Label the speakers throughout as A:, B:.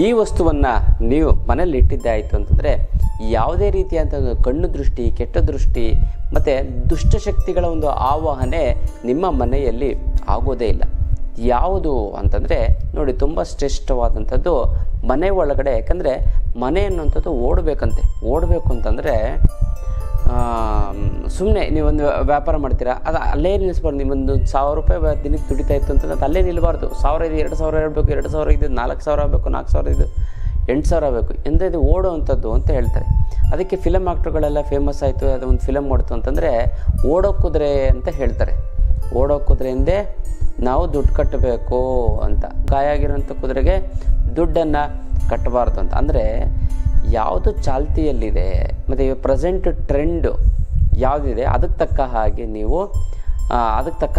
A: ಈ ವಸ್ತುವನ್ನು ನೀವು ಮನೇಲಿ ಇಟ್ಟಿದ್ದೆ ಆಯಿತು ಅಂತಂದರೆ ಯಾವುದೇ ರೀತಿಯಾದಂಥ ಒಂದು ಕಣ್ಣು ದೃಷ್ಟಿ, ಕೆಟ್ಟ ದೃಷ್ಟಿ ಮತ್ತು ದುಷ್ಟಶಕ್ತಿಗಳ ಒಂದು ಆವಾಹನೆ ನಿಮ್ಮ ಮನೆಯಲ್ಲಿ ಆಗೋದೇ ಇಲ್ಲ. ಯಾವುದು ಅಂತಂದರೆ ನೋಡಿ, ತುಂಬ ಶ್ರೇಷ್ಠವಾದಂಥದ್ದು ಮನೆ ಒಳಗಡೆ. ಯಾಕಂದರೆ ಮನೆ ಅನ್ನುವಂಥದ್ದು ಓಡಬೇಕು ಅಂತಂದರೆ ಸುಮ್ಮನೆ ನೀವೊಂದು ವ್ಯಾಪಾರ ಮಾಡ್ತೀರಾ, ಅದು ಅಲ್ಲೇ ನಿಲ್ಲಿಸ್ಬಾರ್ದು. ನಿಮ್ಮೊಂದು 1000 ರೂಪಾಯಿ ದಿನಕ್ಕೆ ದುಡಿತಾ ಇತ್ತು ಅಂತಂದ್ರೆ ಅದು ಅಲ್ಲೇ ನಿಲ್ಲಬಾರ್ದು. 1000 ಇದು 2000 ಇರಬೇಕು, 2000 ಇದು 4000 ಆಗಬೇಕು, 4000 ಇದು 8000 ಆಗಬೇಕು ಅಂದರೆ ಇದು ಓಡೋವಂಥದ್ದು ಅಂತ ಹೇಳ್ತಾರೆ. ಅದಕ್ಕೆ ಫಿಲಮ್ ಆ್ಯಕ್ಟ್ರುಗಳೆಲ್ಲ ಫೇಮಸ್ ಆಯಿತು. ಅದು ಒಂದು ಫಿಲಮ್ ಓಡ್ತು ಅಂತಂದರೆ ಓಡೋ ಕುದುರೆ ಅಂತ ಹೇಳ್ತಾರೆ. ಓಡೋ ಕುದುರೆಯಿಂದೇ ನಾವು ದುಡ್ಡು ಕಟ್ಟಬೇಕು ಅಂತ, ಗಾಯ ಆಗಿರೋಂಥ ಕುದುರೆಗೆ ದುಡ್ಡನ್ನು ಕಟ್ಟಬಾರ್ದು ಅಂತ. ಅಂದರೆ ಯಾವುದು ಚಾಲ್ತಿಯಲ್ಲಿದೆ ಮತ್ತು ಪ್ರೆಸೆಂಟ್ ಟ್ರೆಂಡು ಯಾವುದಿದೆ ಅದಕ್ಕೆ ತಕ್ಕ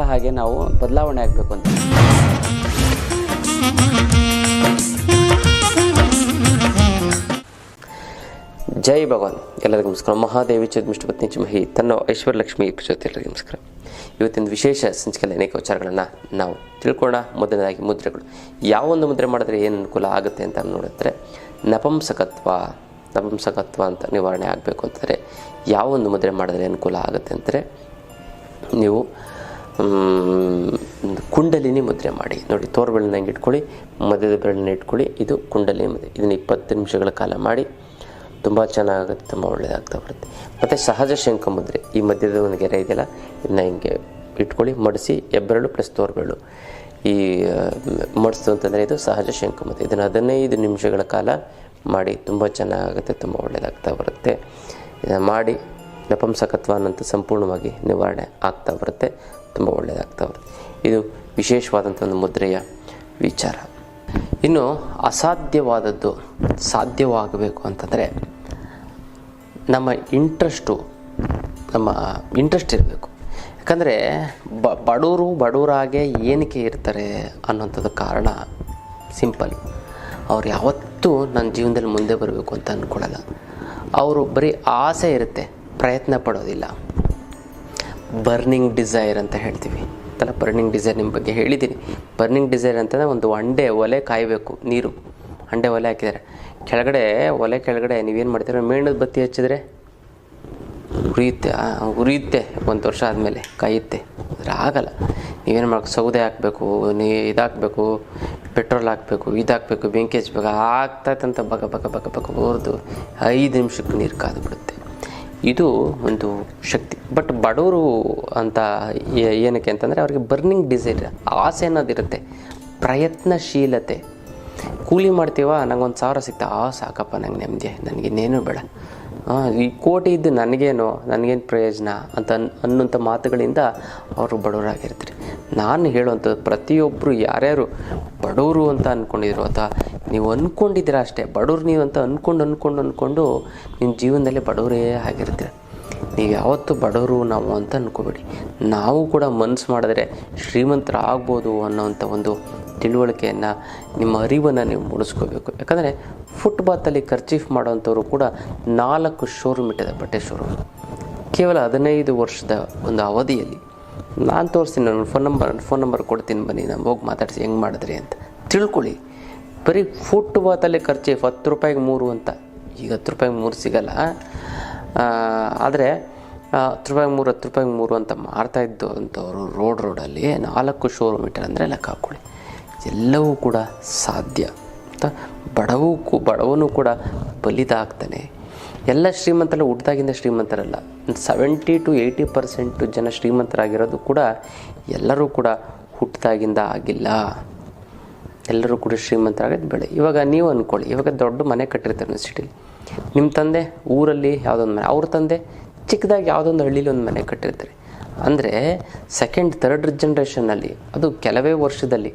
A: ಹಾಗೆ ನಾವು ಬದಲಾವಣೆ ಆಗಬೇಕು ಅಂತ. ಜೈ ಭಗವಾನ್. ಎಲ್ಲರಿಗೂ ನಮಸ್ಕಾರ. ಮಹಾದೇವಿ ಚದ್ಮಿಷ್ಟು ಪತ್ನಿ ಚಿಮಹಿ ತನ್ನ ಐಶ್ವರ್ಯಲಕ್ಷ್ಮಿ ಪ್ರಚೋದನೆ. ಎಲ್ಲರಿಗೂ ನಮಸ್ಕಾರ. ಇವತ್ತಿನ ವಿಶೇಷ ಸಂಚಿಕೆಯಲ್ಲಿ ಅನೇಕ ವಿಚಾರಗಳನ್ನು ನಾವು ತಿಳ್ಕೊಳ್ಳೋಣ. ಮೊದಲನೇದಾಗಿ ಮುದ್ರೆಗಳು. ಯಾವೊಂದು ಮುದ್ರೆ ಮಾಡಿದ್ರೆ ಏನು ಅನುಕೂಲ ಆಗುತ್ತೆ ಅಂತ ನೋಡಿದ್ರೆ, ನಪುಂಸಕತ್ವ ಅಂತ ನಿವಾರಣೆ ಆಗಬೇಕು ಅಂತಂದರೆ ಯಾವೊಂದು ಮುದ್ರೆ ಮಾಡಿದ್ರೆ ಅನುಕೂಲ ಆಗುತ್ತೆ ಅಂದರೆ, ನೀವು ಕುಂಡಲಿನಿ ಮುದ್ರೆ ಮಾಡಿ ನೋಡಿ. ತೋರ್ಬೆಳನ್ನ ಹಿಂಗೆ ಇಟ್ಕೊಳ್ಳಿ, ಮಧ್ಯದ ಬೆರಳನ್ನ ಇಟ್ಕೊಳ್ಳಿ. ಇದು ಕುಂಡಲಿನಿ ಮುದ್ರೆ. ಇದನ್ನು 20 ನಿಮಿಷಗಳ ಕಾಲ ಮಾಡಿ. ತುಂಬ ಚೆನ್ನಾಗುತ್ತೆ, ತುಂಬ ಒಳ್ಳೆಯದಾಗ್ತಾ ಬರುತ್ತೆ. ಮತ್ತು ಸಹಜ ಶಂಖ ಮುದ್ರೆ. ಈ ಮಧ್ಯದ ಒಂದು ಗೆರೆ ಇದೆಯಲ್ಲ, ಇದನ್ನ ಹಿಂಗೆ ಇಟ್ಕೊಳ್ಳಿ, ಮಡಿಸಿ ಹೆಬ್ಬೆರಳು ಪ್ಲಸ್ ತೋರ್ಬೆರಳು ಈ ಮಡಿಸ್ತು ಅಂತಂದರೆ ಇದು ಸಹಜ ಶಂಖ ಮುದ್ರೆ. ಇದನ್ನು 15 ನಿಮಿಷಗಳ ಕಾಲ ಮಾಡಿ. ತುಂಬ ಚೆನ್ನಾಗುತ್ತೆ, ತುಂಬ ಒಳ್ಳೆಯದಾಗ್ತಾ ಬರುತ್ತೆ. ಇದನ್ನು ಮಾಡಿ ನಪುಂಸಕತ್ವ ಅನ್ನೋಂಥ ಸಂಪೂರ್ಣವಾಗಿ ನಿವಾರಣೆ ಆಗ್ತಾ ಬರುತ್ತೆ. ತುಂಬ ಒಳ್ಳೆಯದಾಗ್ತಾ ಬರುತ್ತೆ. ಇದು ವಿಶೇಷವಾದಂಥ ಒಂದು ಮುದ್ರೆಯ ವಿಚಾರ. ಇನ್ನು ಅಸಾಧ್ಯವಾದದ್ದು ಸಾಧ್ಯವಾಗಬೇಕು ಅಂತಂದರೆ ನಮ್ಮ ಇಂಟ್ರೆಸ್ಟ್ ಇರಬೇಕು. ಯಾಕಂದರೆ ಬಡವರಾಗೆ ಏನಕ್ಕೆ ಇರ್ತಾರೆ ಅನ್ನೋಂಥದ್ದು ಕಾರಣ ಸಿಂಪಲ್. ಅವ್ರು ಯಾವತ್ತೂ ನನ್ನ ಜೀವನದಲ್ಲಿ ಮುಂದೆ ಬರಬೇಕು ಅಂತ ಅಂದ್ಕೊಳ್ಳಲ್ಲ. ಅವರು ಬರೀ ಆಸೆ ಇರುತ್ತೆ, ಪ್ರಯತ್ನ ಪಡೋದಿಲ್ಲ. ಬರ್ನಿಂಗ್ ಡಿಸೈರ್ ಅಂತ ಹೇಳ್ತೀವಿ ಅಂತಲ್ಲ. ಬರ್ನಿಂಗ್ ಡಿಸೈರ್ ನಿಮ್ಮ ಬಗ್ಗೆ ಹೇಳಿದ್ದೀನಿ. ಬರ್ನಿಂಗ್ ಡಿಸೈರ್ ಅಂತಂದರೆ ಒಂದು ಒಲೆ ಕಾಯಬೇಕು, ನೀರು ಒಲೆ ಹಾಕಿದ್ದಾರೆ ಒಲೆ ಕೆಳಗಡೆ ನೀವೇನು ಮಾಡ್ತೀರ, ಮೇಣದ ಬತ್ತಿ ಹಚ್ಚಿದ್ರೆ ಉರಿಯುತ್ತೆ 1 ವರ್ಷ ಆದಮೇಲೆ ಕಾಯುತ್ತೆ. ಆದರೆ ಆಗಲ್ಲ. ನೀವೇನು ಮಾಡಬೇಕು, ಸೌದೆ ಹಾಕಬೇಕು, ಇದಾಕಬೇಕು, ಪೆಟ್ರೋಲ್ ಹಾಕಬೇಕು, ಇದಾಕಬೇಕು, ಬೆಂಕಿ ಹಚ್ಬೇಕು. ಆಗ್ತಾಯ್ತಂತ ಬಗ ಹೊರದು 5 ನಿಮಿಷಕ್ಕೆ ನೀರು ಕಾದು ಬಿಡುತ್ತೆ. ಇದು ಒಂದು ಶಕ್ತಿ. ಬಟ್ ಬಡವರು ಅಂತ ಏನಕ್ಕೆ ಅಂತಂದರೆ ಅವ್ರಿಗೆ ಬರ್ನಿಂಗ್ ಡಿಸೈರ್, ಆಸೆ ಅನ್ನೋದಿರುತ್ತೆ, ಪ್ರಯತ್ನಶೀಲತೆ. ಕೂಲಿ ಮಾಡ್ತೀವ, ನಂಗೆ 1000 ಸಿಗ್ತಾ, ಸಾಕಪ್ಪ, ನಂಗೆ ನೆಮ್ಮದಿ, ನನಗಿನ್ನೇನು ಬೇಡ, ಈ ಕೋಟಿ ಇದ್ದು ನನಗೇನು ಪ್ರಯೋಜನ ಅಂತ ಅನ್ನೋಂಥ ಮಾತುಗಳಿಂದ ಅವರು ಬಡವರಾಗಿರ್ತಾರೆ. ನಾನು ಹೇಳುವಂಥದ್ದು, ಪ್ರತಿಯೊಬ್ಬರು ಯಾರ್ಯಾರು ಬಡವರು ಅಂತ ಅಂದ್ಕೊಂಡಿದ್ರು ಅಥವಾ ನೀವು ಅಂದ್ಕೊಂಡಿದ್ದೀರ ಅಷ್ಟೇ, ಬಡವ್ರು ನೀವು ಅಂತ ಅಂದ್ಕೊಂಡು ನಿಮ್ಮ ಜೀವನದಲ್ಲಿ ಬಡವರೇ ಆಗಿರ್ತೀರ. ನೀವು ಯಾವತ್ತೂ ಬಡವರು ನಾವು ಅಂತ ಅಂದ್ಕೋಬೇಡಿ. ನಾವು ಕೂಡ ಮನಸ್ಸು ಮಾಡಿದ್ರೆ ಶ್ರೀಮಂತರಾಗ್ಬೋದು ಅನ್ನೋವಂಥ ಒಂದು ತಿಳುವಳಿಕೆಯನ್ನು, ನಿಮ್ಮ ಅರಿವನ್ನು ನೀವು ಮೂಡಿಸ್ಕೋಬೇಕು. ಯಾಕಂದರೆ ಫುಟ್ಪಾತಲ್ಲಿ ಖರ್ಚೀಫ್ ಮಾಡೋವಂಥವ್ರು ಕೂಡ 4 ಶೋರೂಮ್ ಇಟ್ಟಿದೆ, ಬಟ್ಟೆ ಶೋರೂಮ್. ಕೇವಲ 15 ವರ್ಷದ ಒಂದು ಅವಧಿಯಲ್ಲಿ. ನಾನು ತೋರಿಸ್ತೀನಿ, ನನ್ನ ಫೋನ್ ನಂಬರ್ ಕೊಡ್ತೀನಿ, ಬನ್ನಿ, ನಾನು ಹೋಗಿ ಮಾತಾಡಿಸಿ ಹೆಂಗೆ ಮಾಡಿದ್ರಿ ಅಂತ ತಿಳ್ಕೊಳ್ಳಿ. ಬರೀ ಫುಟ್ಪಾತಲ್ಲಿ ಖರ್ಚೀಫ್ 10 ರೂಪಾಯಿಗೆ 3 ಅಂತ. ಈಗ 10 ರೂಪಾಯಿಗೆ 3 ಸಿಗಲ್ಲ, ಆದರೆ 10 ರೂಪಾಯಿಗೆ 3 ಅಂತ ಮಾರ್ತಾಯಿದ್ದು ಅಂಥವ್ರು ರೋಡಲ್ಲಿ 4 ಶೋರೂಮ್ ಇಟ್ಟರೆ ಅಂದರೆ ಲೆಕ್ಕ ಹಾಕ್ಕೊಳ್ಳಿ. ಎಲ್ಲವೂ ಕೂಡ ಸಾಧ್ಯ ಅಂತ. ಬಡವನು ಕೂಡ ಬಲಿದ ಆಗ್ತಾನೆ. ಎಲ್ಲ ಶ್ರೀಮಂತರಲ್ಲ, ಹುಟ್ಟಿದಾಗಿಂದ ಶ್ರೀಮಂತರಲ್ಲ. 70 to 80% ಜನ ಶ್ರೀಮಂತರಾಗಿರೋದು ಕೂಡ ಎಲ್ಲರೂ ಕೂಡ ಹುಟ್ಟಿದಾಗಿಂದ ಆಗಿಲ್ಲ. ಎಲ್ಲರೂ ಕೂಡ ಶ್ರೀಮಂತರಾಗೋದು ಬೇಡ. ಇವಾಗ ನೀವು ಅಂದ್ಕೊಳ್ಳಿ, ಇವಾಗ ದೊಡ್ಡ ಮನೆ ಕಟ್ಟಿರ್ತಾರೆ ಸಿಟಿಲಿ. ನಿಮ್ಮ ತಂದೆ ಊರಲ್ಲಿ ಯಾವುದೊಂದು ಮನೆ, ಅವ್ರ ತಂದೆ ಚಿಕ್ಕದಾಗಿ ಯಾವುದೊಂದು ಹಳ್ಳಿಲಿ ಒಂದು ಮನೆ ಕಟ್ಟಿರ್ತಾರೆ. ಅಂದರೆ 2nd, 3rd ಜನ್ರೇಷನ್ನಲ್ಲಿ, ಅದು ಕೆಲವೇ ವರ್ಷದಲ್ಲಿ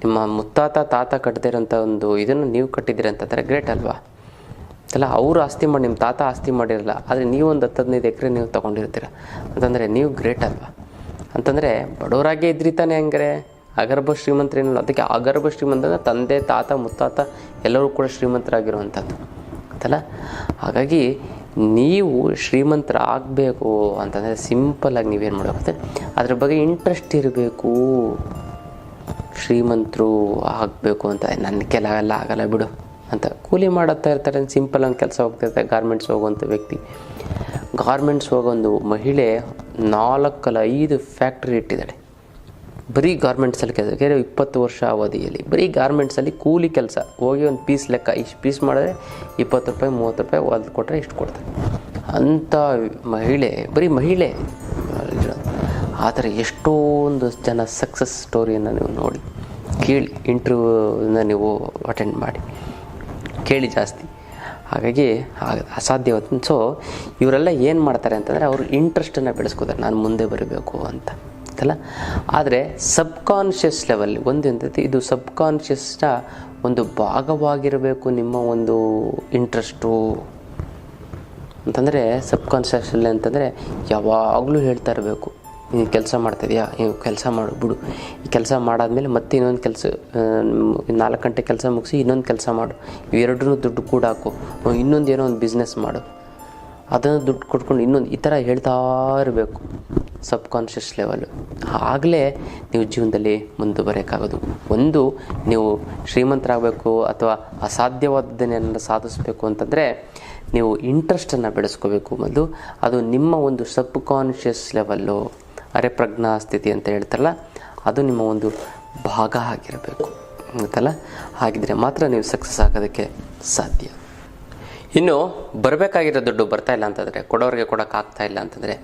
A: ನಿಮ್ಮ ತಾತ ಕಟ್ಟದಿರೋಂಥ ಒಂದು ಇದನ್ನು ನೀವು ಕಟ್ಟಿದ್ದೀರಿ ಅಂತಂದರೆ ಗ್ರೇಟ್ ಅಲ್ವಾ? ಅಲ್ಲ, ಅವರು ಆಸ್ತಿ ಮಾಡಿ, ನಿಮ್ಮ ತಾತ ಆಸ್ತಿ ಮಾಡಿರಲ್ಲ, ಆದರೆ ನೀವು ಒಂದು 10-15 ಎಕರೆ ನೀವು ತೊಗೊಂಡಿರ್ತೀರ ಅಂತಂದರೆ ನೀವು ಗ್ರೇಟ್ ಅಲ್ವಾ? ಅಂತಂದರೆ ಬಡವರಾಗೇ ಇದ್ರಿ ತಾನೆ. ಹಂಗಾರೆ ಅಗರ್ಭ ಶ್ರೀಮಂತರೇನಲ್ಲ. ಅದಕ್ಕೆ ಅಗರ್ಭ ಶ್ರೀಮಂತ ತಂದೆ, ತಾತ, ಮುತ್ತಾತ ಎಲ್ಲರೂ ಕೂಡ ಶ್ರೀಮಂತರಾಗಿರುವಂಥದ್ದು ಅಂತಲ್ಲ. ಹಾಗಾಗಿ ನೀವು ಶ್ರೀಮಂತರಾಗಬೇಕು ಅಂತಂದರೆ ಸಿಂಪಲ್ಲಾಗಿ ನೀವೇನು ಮಾಡಬೇಕು, ಅದ್ರ ಬಗ್ಗೆ ಇಂಟ್ರೆಸ್ಟ್ ಇರಬೇಕು. ಶ್ರೀಮಂತರು ಆಗಬೇಕು ಅಂತ ನನ್ನ ಕೆಲ ಆಗಲ್ಲ ಬಿಡು ಅಂತ ಕೂಲಿ ಮಾಡುತ್ತಾ ಇರ್ತಾರೆ. ಸಿಂಪಲ್ ಆಗಿ ಕೆಲಸ ಹೋಗ್ತಿರ್ತಾರೆ. ಗಾರ್ಮೆಂಟ್ಸ್ ಹೋಗುವಂಥ ವ್ಯಕ್ತಿ, ಗಾರ್ಮೆಂಟ್ಸ್ ಹೋಗೊಂದು ಮಹಿಳೆ 4-5 ಫ್ಯಾಕ್ಟ್ರಿ ಇಟ್ಟಿದ್ದಾಳೆ. ಬರೀ ಗಾರ್ಮೆಂಟ್ಸಲ್ಲಿ ಕೆಲಸ, 20 ವರ್ಷ ಅವಧಿಯಲ್ಲಿ ಬರೀ ಗಾರ್ಮೆಂಟ್ಸಲ್ಲಿ ಕೂಲಿ ಕೆಲಸ. ಹೋಗಿ ಒಂದು ಪೀಸ್ ಲೆಕ್ಕ, ಇಷ್ಟು ಪೀಸ್ ಮಾಡಿದ್ರೆ 20 ರೂಪಾಯಿ 30 ರೂಪಾಯಿ ಹೊಲ್ದು ಕೊಟ್ಟರೆ ಇಷ್ಟು ಕೊಡ್ತಾರೆ. ಅಂಥ ಮಹಿಳೆ, ಬರೀ ಮಹಿಳೆ. ಆದರೆ ಎಷ್ಟೊಂದು ಜನ ಸಕ್ಸಸ್ ಸ್ಟೋರಿಯನ್ನು ನೀವು ನೋಡಿ ಕೇಳಿ, ಇಂಟರ್ವ್ಯೂನ ನೀವು ಅಟೆಂಡ್ ಮಾಡಿ ಕೇಳಿ ಜಾಸ್ತಿ. ಹಾಗಾಗಿ ಅಸಾಧ್ಯವಾದ. ಸೊ ಇವರೆಲ್ಲ ಏನು ಮಾಡ್ತಾರೆ ಅಂತಂದರೆ ಅವರು ಇಂಟ್ರೆಸ್ಟನ್ನು ಬೆಳೆಸ್ಕೋತಾರೆ, ನಾನು ಮುಂದೆ ಬರಬೇಕು ಅಂತ ಅಲ್ಲ. ಆದರೆ ಸಬ್ಕಾನ್ಷಿಯಸ್ ಲೆವೆಲ್ ಒಂದು ಎಂತೈತಿ, ಇದು ಸಬ್ಕಾನ್ಷಿಯಸ್ನ ಒಂದು ಭಾಗವಾಗಿರಬೇಕು ನಿಮ್ಮ ಒಂದು ಇಂಟ್ರೆಸ್ಟು ಅಂತಂದರೆ. ಸಬ್ಕಾನ್ಷಿಯಸ್ಸಲ್ಲಿ ಅಂತಂದರೆ ಯಾವಾಗಲೂ ಹೇಳ್ತಾ ಇರಬೇಕು, ನೀನು ಕೆಲಸ ಮಾಡ್ತಿದ್ಯಾ, ನೀವು ಕೆಲಸ ಮಾಡು ಬಿಡು, ಈ ಕೆಲಸ ಮಾಡಾದ್ಮೇಲೆ ಮತ್ತೆ ಇನ್ನೊಂದು ಕೆಲಸ, 4 ಗಂಟೆ ಕೆಲಸ ಮುಗಿಸಿ ಇನ್ನೊಂದು ಕೆಲಸ ಮಾಡು, ಇವೆರಡನ್ನೂ ದುಡ್ಡು ಕೂಡ ಹಾಕು, ಇನ್ನೊಂದು ಏನೋ ಒಂದು ಬಿಸ್ನೆಸ್ ಮಾಡು, ಅದನ್ನು ದುಡ್ಡು ಕೊಟ್ಕೊಂಡು ಇನ್ನೊಂದು, ಈ ಥರ ಹೇಳ್ತಾ ಇರಬೇಕು ಸಬ್ಕಾನ್ಷಿಯಸ್ ಲೆವೆಲ್ಲು. ಆಗಲೇ ನೀವು ಜೀವನದಲ್ಲಿ ಮುಂದೆ ಬರೋಕ್ಕಾಗೋದು. ಒಂದು, ನೀವು ಶ್ರೀಮಂತರಾಗಬೇಕು ಅಥವಾ ಅಸಾಧ್ಯವಾದದ್ದನ್ನೆಲ್ಲ ಸಾಧಿಸಬೇಕು ಅಂತಂದರೆ ನೀವು ಇಂಟ್ರೆಸ್ಟನ್ನು ಬೆಳೆಸ್ಕೋಬೇಕು ಮೊದಲು. ಅದು ನಿಮ್ಮ ಒಂದು ಸಬ್ಕಾನ್ಷಿಯಸ್ ಲೆವೆಲ್ಲು, ಅರೆಪ್ರಜ್ಞಾ ಸ್ಥಿತಿ ಅಂತ ಹೇಳ್ತಾರಲ್ಲ, ಅದು ನಿಮ್ಮ ಒಂದು ಭಾಗ ಆಗಿರಬೇಕು ಅಂತಲ್ಲ. ಹಾಗಿದ್ರೆ ಮಾತ್ರ ನೀವು ಸಕ್ಸಸ್ ಆಗೋದಕ್ಕೆ ಸಾಧ್ಯ. ಇನ್ನು ಬರಬೇಕಾಗಿರೋ ದುಡ್ಡು ಬರ್ತಾ ಇಲ್ಲ ಅಂತಂದರೆ, ಕೊಡೋರಿಗೆ ಕೊಡೋಕ್ಕಾಗ್ತಾ ಇಲ್ಲ ಅಂತಂದರೆ,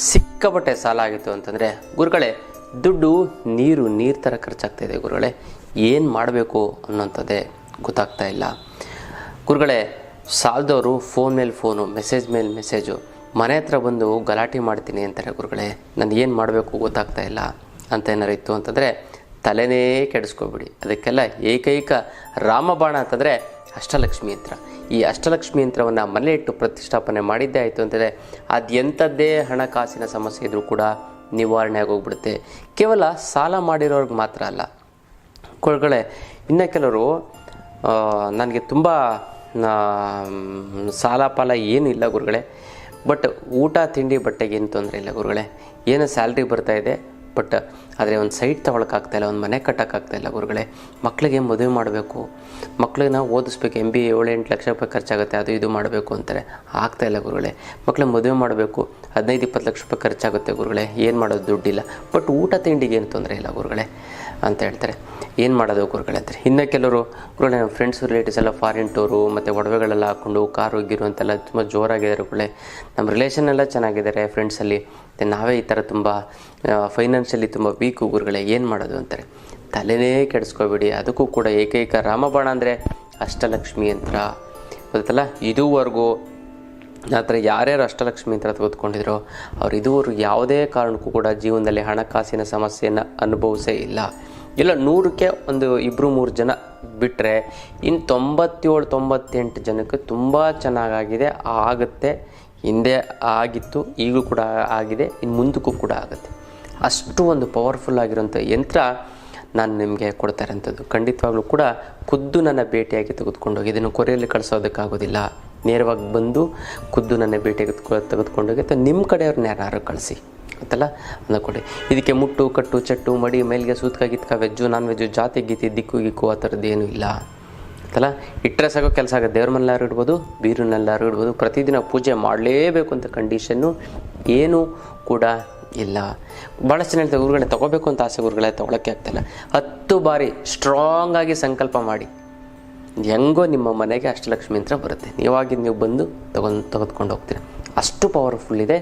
A: ಸಿಕ್ಕಾಪಟ್ಟೆ ಸಾಲ ಆಗಿತ್ತು ಅಂತಂದರೆ, ಗುರುಗಳೇ ದುಡ್ಡು ನೀರು ಥರ ಖರ್ಚಾಗ್ತಾಯಿದೆ ಗುರುಗಳೇ, ಏನು ಮಾಡಬೇಕು ಅನ್ನೋಂಥದ್ದೇ ಗೊತ್ತಾಗ್ತಾ ಇಲ್ಲ ಗುರುಗಳೇ. ಸಾಲದವರು ಫೋನ್ ಮೇಲೆ ಫೋನು, ಮೆಸೇಜ್ ಮೇಲೆ ಮೆಸೇಜು, ಮನೆ ಹತ್ರ ಬಂದು ಗಲಾಟೆ ಮಾಡ್ತೀನಿ ಅಂತಾರೆ ಗುರುಗಳೇ, ನಾನು ಏನು ಮಾಡಬೇಕು ಗೊತ್ತಾಗ್ತಾ ಇಲ್ಲ ಅಂತ ಏನಾರು ಇತ್ತು ಅಂತಂದರೆ ತಲೆನೇ ಕೆಡಿಸ್ಕೊಬಿಡಿ. ಅದಕ್ಕೆಲ್ಲ ಏಕೈಕ ರಾಮಬಾಣ ಅಂತಂದರೆ ಅಷ್ಟಲಕ್ಷ್ಮಿ ಯಂತ್ರ. ಈ ಅಷ್ಟಲಕ್ಷ್ಮಿ ಯಂತ್ರವನ್ನು ಮನೆ ಇಟ್ಟು ಪ್ರತಿಷ್ಠಾಪನೆ ಮಾಡಿದ್ದೇ ಆಯಿತು ಅಂತಂದರೆ ಅದು ಎಂಥದ್ದೇ ಹಣಕಾಸಿನ ಸಮಸ್ಯೆ ಇದ್ದರೂ ಕೂಡ ನಿವಾರಣೆ ಆಗೋಗ್ಬಿಡುತ್ತೆ. ಕೇವಲ ಸಾಲ ಮಾಡಿರೋರ್ಗೆ ಮಾತ್ರ ಅಲ್ಲ ಗುರುಗಳೇ. ಇನ್ನು ಕೆಲವರು ನನಗೆ ತುಂಬ ಸಾಲ ಪಾಲ ಏನೂ ಇಲ್ಲ ಗುರುಗಳೇ, ಬಟ್ ಊಟ ತಿಂಡಿ ಬಟ್ಟೆಗೆ ಏನು ತೊಂದರೆ ಇಲ್ಲ ಗುರುಗಳೇ, ಏನೋ ಸ್ಯಾಲ್ರಿ ಬರ್ತಾಯಿದೆ, ಬಟ್ ಆದರೆ ಒಂದು ಸೈಟ್ ತೊಗೊಳಕ್ಕಾಗ್ತಾಯಿಲ್ಲ, ಒಂದು ಮನೆ ಕಟ್ಟೋಕ್ಕಾಗ್ತಾಯಿಲ್ಲ ಗುರುಗಳೇ. ಮಕ್ಕಳಿಗೆ ಮದುವೆ ಮಾಡಬೇಕು, ಮಕ್ಕಳಿಗೆ ನಾವು ಓದಿಸ್ಬೇಕು, MBA 7-8 ಲಕ್ಷ ರೂಪಾಯಿ ಖರ್ಚಾಗುತ್ತೆ, ಅದು ಇದು ಮಾಡಬೇಕು ಅಂತಾರೆ, ಆಗ್ತಾಯಿಲ್ಲ ಗುರುಗಳೇ. ಮಕ್ಕಳಿಗೆ ಮದುವೆ ಮಾಡಬೇಕು, 15-20 ಲಕ್ಷ ರೂಪಾಯಿ ಖರ್ಚಾಗುತ್ತೆ ಗುರುಗಳೇ, ಏನು ಮಾಡೋದು, ದುಡ್ಡಿಲ್ಲ, ಬಟ್ ಊಟ ತಿಂಡಿಗೆ ಏನು ತೊಂದರೆ ಇಲ್ಲ ಗುರುಗಳೇ ಅಂತ ಹೇಳ್ತಾರೆ. ಏನು ಮಾಡೋದು ಗುರುಗಳೇ ಅಂತಾರೆ. ಇನ್ನು ಕೆಲವರು ಗುರುಗಳೇ, ನಮ್ಮ ಫ್ರೆಂಡ್ಸ್ ರಿಲೇಟಿವ್ಸ್ ಎಲ್ಲ ಫಾರಿನ್ ಟೂರು ಮತ್ತು ಒಡವೆಗಳೆಲ್ಲ ಹಾಕ್ಕೊಂಡು ಕಾರು ಹೋಗಿರು ಅಂತೆಲ್ಲ ತುಂಬ ಜೋರಾಗಿದ್ದಾರೆ ಗುರುಗಳೇ. ನಮ್ಮ ರಿಲೇಷನ್ ಎಲ್ಲ ಚೆನ್ನಾಗಿದ್ದಾರೆ ಫ್ರೆಂಡ್ಸಲ್ಲಿ, ನಾವೇ ಈ ಥರ ತುಂಬ ಫೈನಾನ್ಷಿಯಲಿ ತುಂಬ ವೀಕು ಗುರುಗಳೇ, ಏನು ಮಾಡೋದು ಅಂತಾರೆ. ತಲೆನೇ ಕೆಡಿಸ್ಕೊಬೇಡಿ. ಅದಕ್ಕೂ ಕೂಡ ಏಕೈಕ ರಾಮಬಾಣ ಅಂದರೆ ಅಷ್ಟಲಕ್ಷ್ಮಿ ಯಂತ್ರ ಗೊತ್ತಲ್ಲ. ಇದುವರೆಗೂ ಆ ಥರ ಯಾರ್ಯಾರು ಅಷ್ಟಲಕ್ಷ್ಮಿ ಯಂತ್ರ ತೆಗೆದುಕೊಂಡಿದ್ರೋ ಅವ್ರು ಇದುವರೆಗೂ ಯಾವುದೇ ಕಾರಣಕ್ಕೂ ಕೂಡ ಜೀವನದಲ್ಲಿ ಹಣಕಾಸಿನ ಸಮಸ್ಯೆಯನ್ನು ಅನುಭವಿಸೇ ಇಲ್ಲ. ಇಲ್ಲ 100ಕ್ಕೆ ಒಂದು 2-3 ಜನ ಬಿಟ್ಟರೆ ಇನ್ನು 97-98 ಜನಕ್ಕೆ ತುಂಬ ಚೆನ್ನಾಗಾಗಿದೆ, ಆಗುತ್ತೆ. ಹಿಂದೆ ಆಗಿತ್ತು, ಈಗಲೂ ಕೂಡ ಆಗಿದೆ, ಇನ್ನು ಮುಂದಕ್ಕೂ ಕೂಡ ಆಗುತ್ತೆ. ಅಷ್ಟು ಒಂದು ಪವರ್ಫುಲ್ ಆಗಿರೋಂಥ ಯಂತ್ರ ನಾನು ನಿಮಗೆ ಕೊಡ್ತಾ ಇರೋಂಥದ್ದು. ಖಂಡಿತವಾಗ್ಲೂ ಕೂಡ ಖುದ್ದು ನನ್ನ ಭೇಟಿಯಾಗಿ ತೆಗೆದುಕೊಂಡೋಗಿ, ಇದನ್ನು ಕೊರಿಯಲ್ಲಿ ಕಳಿಸೋದಕ್ಕಾಗೋದಿಲ್ಲ, ನೇರವಾಗಿ ಬಂದು ಖುದ್ದು ನನ್ನ ಭೇಟಿಯಾಗಿ ತೆಗೆದುಕೊಂಡೋಗಿ ಅಥವಾ ನಿಮ್ಮ ಕಡೆಯವ್ರನ್ನ ಯಾರು ಕಳಿಸಿ ಗೊತ್ತಲ್ಲ ಅದನ್ನು ಕೊಡಿ. ಇದಕ್ಕೆ ಮುಟ್ಟು ಕಟ್ಟು ಚಟ್ಟು ಮಡಿ ಮೇಲ್ಗೆ ಸೂತ್ಕ ಗಿತ್ಕ ವೆಜ್ಜು ನಾನ್ ವೆಜ್ಜು ಜಾತಿ ಗೀತಿ ದಿಕ್ಕು ಗಿಕ್ಕು ಆ ಥರದ್ದು ಏನೂ ಇಲ್ಲ ಗೊತ್ತಲ್ಲ. ಇಟ್ಟರೆ ಸಾಕೋ ಕೆಲಸ ಆಗುತ್ತೆ. ದೇವ್ರ ಮನೆಲ್ಲಾರು ಇಡ್ಬೋದು, ಬೀರನ್ನೆಲ್ಲಾರು ಇಡ್ಬೋದು, ಪ್ರತಿದಿನ ಪೂಜೆ ಮಾಡಲೇಬೇಕು ಅಂತ ಕಂಡೀಷನ್ನು ಏನೂ ಕೂಡ ಇಲ್ಲ. ಭಾಳಷ್ಟು ಜನ ಹೇಳ್ತಾರೆ ಗುರುಗಳೇ ತೊಗೋಬೇಕು ಅಂತ ಆಸೆ ಗುರುಗಳೇ, ತೊಗೊಳಕ್ಕೆ ಆಗ್ತಾಯಿಲ್ಲ. 10 ಬಾರಿ ಸ್ಟ್ರಾಂಗಾಗಿ ಸಂಕಲ್ಪ ಮಾಡಿ, ಹೆಂಗೋ ನಿಮ್ಮ ಮನೆಗೆ ಅಷ್ಟಲಕ್ಷ್ಮಿ ಯಂತ್ರ ಬರುತ್ತೆ. ನೀವಾಗಿದ್ದು ನೀವು ಬಂದು ತೆಗೆದುಕೊಂಡು ಹೋಗ್ತೀರ. ಅಷ್ಟು ಪವರ್ಫುಲ್ ಇದೆ